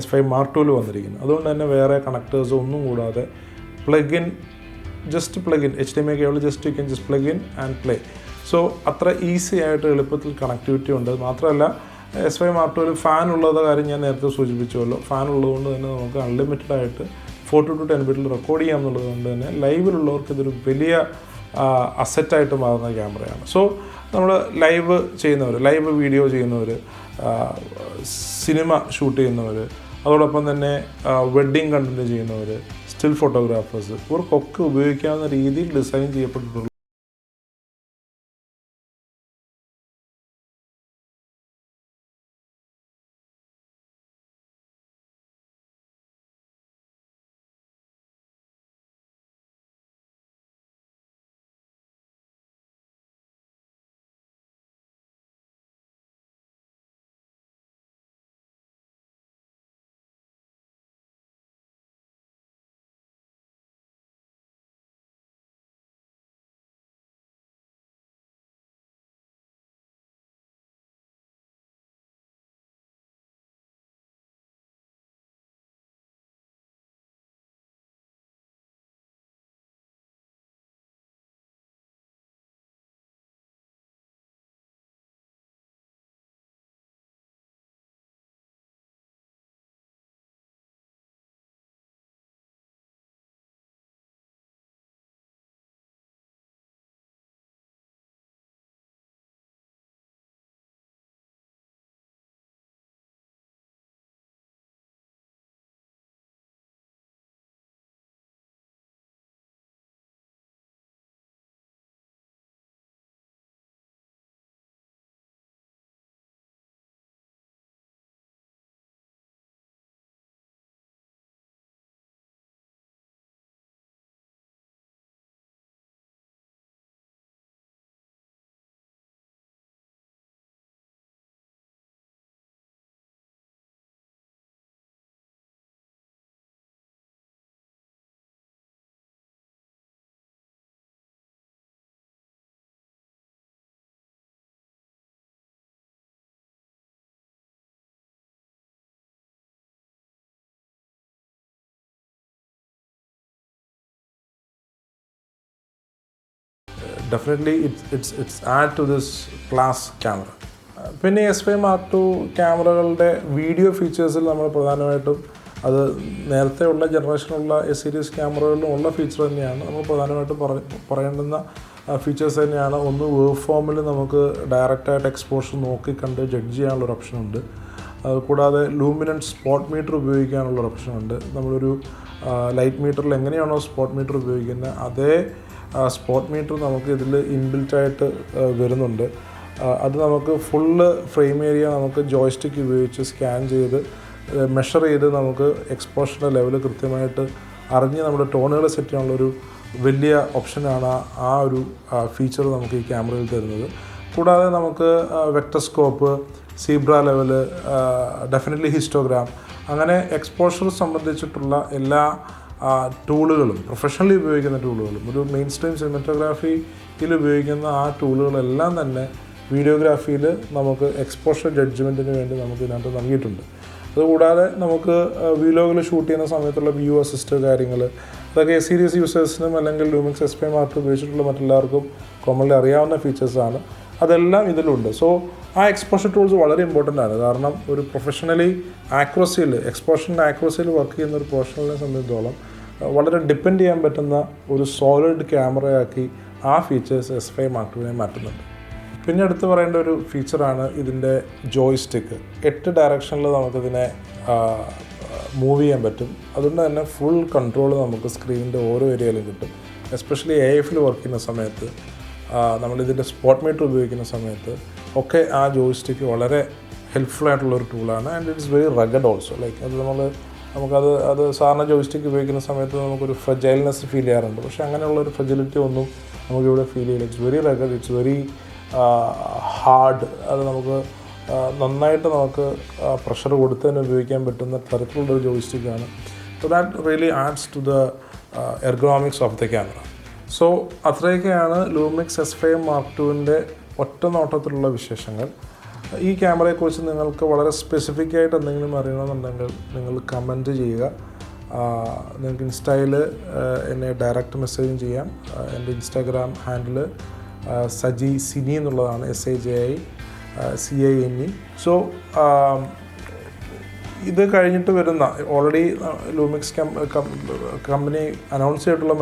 S5 Mark II വന്നിരിക്കുന്നത്. അതുകൊണ്ട് തന്നെ വേറെ കണക്ടേഴ്സ് ഒന്നും കൂടാതെ just plug in HDMI cable you can just plug in and play. So അത്ര ഈസി ആയിട്ട് എളുപ്പത്തിൽ കണക്ടിവിറ്റി ഉണ്ട്. മാത്രമല്ല S5 Mark II ഫാൻ ഉള്ളത് കാര്യം ഞാൻ നേരത്തെ സൂചിപ്പിച്ചുവല്ലോ. ഫാൻ ഉള്ളതുകൊണ്ട് തന്നെ നമുക്ക് അൺലിമിറ്റഡ് ആയിട്ട് 4 to 10 ബിറ്റിൽ റെക്കോർഡ് ചെയ്യാം എന്നുള്ളത് കൊണ്ട് തന്നെ ലൈവിലുള്ളവർക്ക് ഇതൊരു വലിയ അസറ്റായിട്ട് മാറുന്ന ക്യാമറയാണ്. സോ നമ്മൾ ലൈവ് ചെയ്യുന്നവർ, ലൈവ് വീഡിയോ ചെയ്യുന്നവർ, സിനിമ ഷൂട്ട് ചെയ്യുന്നവർ, അതോടൊപ്പം തന്നെ വെഡ്ഡിങ് കണ്ടൻറ്റ് ചെയ്യുന്നവർ, സ്റ്റിൽ ഫോട്ടോഗ്രാഫേഴ്സ്, ഇവർക്കൊക്കെ ഉപയോഗിക്കാവുന്ന രീതിയിൽ design ചെയ്യപ്പെട്ടിട്ടുള്ള definitely it's add to this class camera. പിന്നെ S5 Mark II ക്യാമറകളുടെ വീഡിയോ ഫീച്ചേഴ്സിൽ നമ്മൾ പ്രധാനമായിട്ടും അത് നേരത്തെ ഉള്ള ജനറേഷനുള്ള എസ് സീരീസ് ക്യാമറകളിലും ഉള്ള ഫീച്ചർ തന്നെയാണ്. നമ്മൾ പ്രധാനമായിട്ടും പറയേണ്ടുന്ന ഫീച്ചേഴ്സ് തന്നെയാണ്. ഒന്ന്, വേവ് ഫോമിൽ നമുക്ക് ഡയറക്റ്റായിട്ട് എക്സ്പോഷർ നോക്കി കണ്ട് ജഡ്ജ് ചെയ്യാനുള്ളൊരു ഓപ്ഷനുണ്ട്. കൂടാതെ ലൂമിനൻറ്റ് സ്പോട്ട് മീറ്റർ ഉപയോഗിക്കാനുള്ളൊരു ഓപ്ഷനുണ്ട്. നമ്മളൊരു ലൈറ്റ് മീറ്ററിൽ എങ്ങനെയാണോ സ്പോട്ട് മീറ്റർ ഉപയോഗിക്കുന്നത് അതേ സ്പോട്ട് മീറ്റർ നമുക്ക് ഇതിൽ ഇൻബിൽറ്റായിട്ട് വരുന്നുണ്ട്. അത് നമുക്ക് ഫുള്ള് ഫ്രെയിം ഏരിയ നമുക്ക് ജോയ്സ്റ്റിക്ക് ഉപയോഗിച്ച് സ്കാൻ ചെയ്ത് മെഷർ ചെയ്ത് നമുക്ക് എക്സ്പോഷറിൻ്റെ ലെവൽ കൃത്യമായിട്ട് അറിഞ്ഞ് നമ്മുടെ ടോണുകൾ സെറ്റ് ചെയ്യാനുള്ളൊരു വലിയ ഓപ്ഷനാണ് ആ ഒരു ഫീച്ചർ നമുക്ക് ഈ ക്യാമറയിൽ തരുന്നത്. കൂടാതെ നമുക്ക് വെക്ടർസ്കോപ്പ്, സീബ്ര ലെവല്, ഡെഫിനറ്റ്ലി ഹിസ്റ്റോഗ്രാം, അങ്ങനെ എക്സ്പോഷർ സംബന്ധിച്ചിട്ടുള്ള എല്ലാ ടൂളുകളും, പ്രൊഫഷണലി ഉപയോഗിക്കുന്ന ടൂളുകളും, ഒരു മെയിൻ സ്ട്രീം സിനിമാറ്റോഗ്രാഫിയിൽ ഉപയോഗിക്കുന്ന ആ ടൂളുകളെല്ലാം തന്നെ വീഡിയോഗ്രാഫിയിൽ നമുക്ക് എക്സ്പോഷർ ജഡ്ജ്മെൻറ്റിന് വേണ്ടി നമുക്ക് ഇതിനകത്ത് നൽകിയിട്ടുണ്ട്. അതുകൂടാതെ നമുക്ക് വീലോഗിൽ ഷൂട്ട് ചെയ്യുന്ന സമയത്തുള്ള വ്യൂ അസിസ്റ്റ് കാര്യങ്ങൾ, അതൊക്കെ സീരീസ് യൂസേഴ്സിനും അല്ലെങ്കിൽ ലൂമിക്സ് S5 Mark II ഉപയോഗിച്ചിട്ടുള്ള മറ്റെല്ലാവർക്കും കോമൺലി അറിയാവുന്ന ഫീച്ചേഴ്സാണ്. അതെല്ലാം ഇതിലുണ്ട്. സോ ആ എക്സ്പോഷർ ടൂൾസ് വളരെ ഇമ്പോർട്ടൻ്റ് ആണ്. കാരണം ഒരു പ്രൊഫഷണലി ആക്യുറസിയിൽ, എക്സ്പോഷറിൻ്റെ ആക്യുറസിയിൽ വർക്ക് ചെയ്യുന്ന ഒരു പ്രൊഫഷണലിനെ സംബന്ധിച്ചിടത്തോളം വളരെ ഡിപ്പെൻഡ് ചെയ്യാൻ പറ്റുന്ന ഒരു സോളിഡ് ക്യാമറയാക്കി ആ ഫീച്ചേഴ്സ് S5 Mark II മാറ്റുന്നുണ്ട്. പിന്നെ എടുത്ത് പറയേണ്ട ഒരു ഫീച്ചറാണ് ഇതിൻ്റെ ജോയ്സ്റ്റിക്ക്. 8 ഡയറക്ഷനിൽ നമുക്കിതിനെ മൂവ് ചെയ്യാൻ പറ്റും. അതുകൊണ്ട് തന്നെ ഫുൾ കൺട്രോൾ നമുക്ക് സ്ക്രീനിൻ്റെ ഓരോ ഏരിയയിലും കിട്ടും. എസ്പെഷ്യലി AF വർക്ക് ചെയ്യുന്ന സമയത്ത്, നമ്മളിതിൻ്റെ സ്പോട്ട് മീറ്റർ ഉപയോഗിക്കുന്ന സമയത്ത് ഒക്കെ ആ ജോയിസ്റ്റിക്ക് വളരെ ഹെൽപ്ഫുൾ ആയിട്ടുള്ളൊരു ടൂളാണ്. And it's very rugged also. Like അത് നമുക്കത് സാധാരണ ജോയിസ്റ്റിക്ക് ഉപയോഗിക്കുന്ന സമയത്ത് നമുക്കൊരു ഫ്രജൈൽനെസ് ഫീൽ ചെയ്യാറുണ്ട്. പക്ഷേ അങ്ങനെയുള്ളൊരു ഫ്രജിലിറ്റി ഒന്നും നമുക്കിവിടെ ഫീൽ ചെയ്യില്ല. It's very rugged, it's very hard. അത് നമുക്ക് നന്നായിട്ട് നമുക്ക് പ്രഷർ കൊടുത്ത് തന്നെ ഉപയോഗിക്കാൻ പറ്റുന്ന തരത്തിലുള്ളൊരു ജോയിസ്റ്റിക്കാണ്. So that really adds to the ergonomics of the camera. So അത്രയൊക്കെയാണ് ലൂമിക്സ് S5 Mark IIൻ്റെ ഒറ്റ നോട്ടത്തിലുള്ള വിശേഷങ്ങൾ. ഈ ക്യാമറയെക്കുറിച്ച് നിങ്ങൾക്ക് വളരെ സ്പെസിഫിക് ആയിട്ട് എന്തെങ്കിലും അറിയണമെന്നുണ്ടെങ്കിൽ നിങ്ങൾ കമൻറ്റ് ചെയ്യുക. നിങ്ങൾക്ക് ഇൻസ്റ്റയിൽ എന്നെ ഡയറക്റ്റ് മെസ്സേജും ചെയ്യാം. എൻ്റെ ഇൻസ്റ്റാഗ്രാം ഹാൻഡിൽ സജി സിനി എന്നുള്ളതാണ്, SAJICINE. സോ ഇത് കഴിഞ്ഞിട്ട് വരുന്ന ഓൾറെഡി ലൂമിക്സ് കമ്പനി അനൗൺസ് ചെയ്തിട്ടുള്ള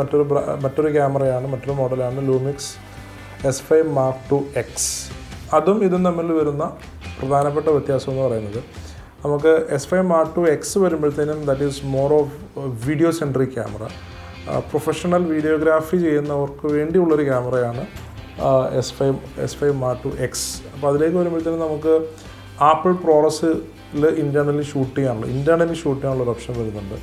മറ്റൊരു ക്യാമറയാണ്, മറ്റൊരു മോഡലാണ് ലൂമിക്സ് S5 Mark IIX. അതും ഇതും തമ്മിൽ വരുന്ന പ്രധാനപ്പെട്ട വ്യത്യാസം എന്ന് പറയുന്നത്, നമുക്ക് S5 Mark IIX വരുമ്പോഴത്തേനും that is more of video centric camera. Professional videography ചെയ്യുന്നവർക്ക് വേണ്ടിയുള്ളൊരു ക്യാമറയാണ് S5 Mark IIX. അപ്പോൾ അതിലേക്ക് വരുമ്പോഴത്തേനും നമുക്ക് ആപ്പിൾ പ്രോറസിൽ ഇൻറ്റേർണലി ഷൂട്ട് ചെയ്യാനുള്ളൊരു ഓപ്ഷൻ വരുന്നുണ്ട്.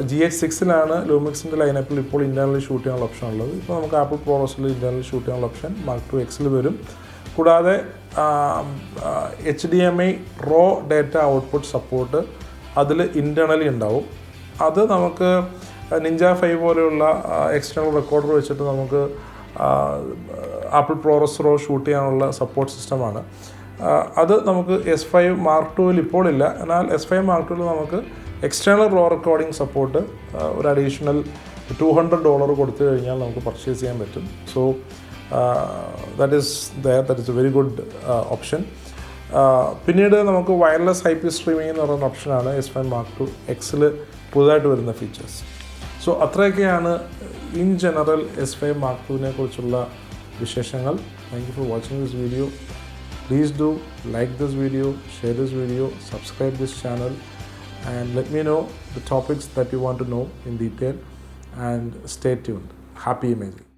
GH6-ലാണ് ലൂമിക്സിൻ്റെ ലൈനപ്പിൽ ഇപ്പോൾ ഇൻറ്റേർണലി ഷൂട്ട് ചെയ്യാനുള്ള ഓപ്ഷൻ ഉള്ളത്. ഇപ്പോൾ നമുക്ക് ആപ്പിൾ പ്രോറസിൽ ഇൻറ്റേർണലി ഷൂട്ട് ചെയ്യാനുള്ള ഓപ്ഷൻ Mark IIX വരും. കൂടാതെ HDMI raw data output support അതിൽ ഇൻറ്റേർണലി ഉണ്ടാവും. അത് നമുക്ക് Ninja 5 പോലെയുള്ള എക്സ്റ്റേണൽ റെക്കോർഡർ വെച്ചിട്ട് നമുക്ക് ആപ്പിൾ പ്രോറസ് റോ ഷൂട്ട് ചെയ്യാനുള്ള സപ്പോർട്ട് സിസ്റ്റമാണ്. അത് നമുക്ക് S5 Mark IIൽ ഇപ്പോൾ ഇല്ല. എന്നാൽ S5 Mark IIൽ നമുക്ക് എക്സ്റ്റേണൽ റോ റെക്കോർഡിംഗ് സപ്പോർട്ട് ഒരു അഡീഷണൽ $200 കൊടുത്തു കഴിഞ്ഞാൽ നമുക്ക് പർച്ചേസ് ചെയ്യാൻ പറ്റും. So that is a very good option. പിന്നീട് നമുക്ക് വയർലെസ് IP സ്ട്രീമിംഗ് എന്ന് പറയുന്ന ഓപ്ഷനാണ് S5 Mark IIXൽ പുതുതായിട്ട് വരുന്ന ഫീച്ചേഴ്സ്. സോ അത്രയൊക്കെയാണ് ഇൻ ജനറൽ S5 Mark IIനെ കുറിച്ചുള്ള വിശേഷങ്ങൾ. Thank you for watching this video. Please do like this video, share this video, subscribe this channel, and let me know the topics that you want to know in detail, and stay tuned. Happy imaging.